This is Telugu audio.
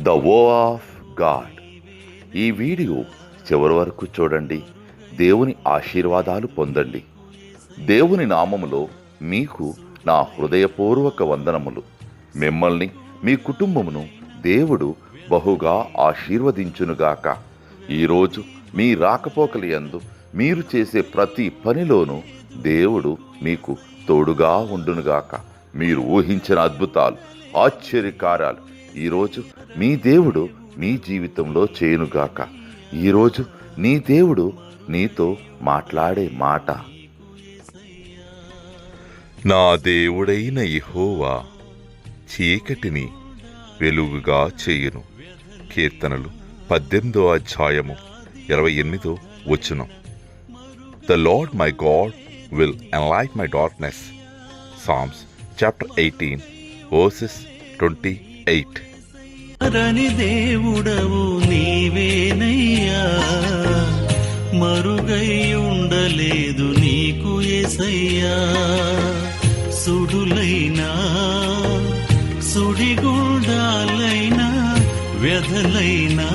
ద వో ఆఫ్ గాడ్. ఈ వీడియో చివరి వరకు చూడండి. దేవుని ఆశీర్వాదాలు పొందండి. దేవుని నామములో మీకు నా హృదయపూర్వక వందనములు. మిమ్మల్ని మీ కుటుంబమును దేవుడు బహుగా ఆశీర్వదించునుగాక. ఈరోజు మీ రాకపోకలి యందు మీరు చేసే ప్రతి పనిలోనూ దేవుడు మీకు తోడుగా ఉండునుగాక. మీరు ఊహించిన అద్భుతాలు, ఆశ్చర్యకార్యాలు ఈరోజు మీ దేవుడు మీ జీవితంలో చేయునుగాక. ఈరోజు నీ దేవుడు నీతో మాట్లాడే మాట, నా దేవుడైన యెహోవా చీకటిని వెలుగుగా చేయును. కీర్తనలు 18:28. The lord my God will ఎన్లైట్ my darkness. Psalms chapter 18 verses 28. రని దేవుడవు నీవేనయ్యా, మరుగై ఉండలేదు నీకు యేసయ్యా. సుడులైనా సుడిగుండాలైనా వ్యధలైనా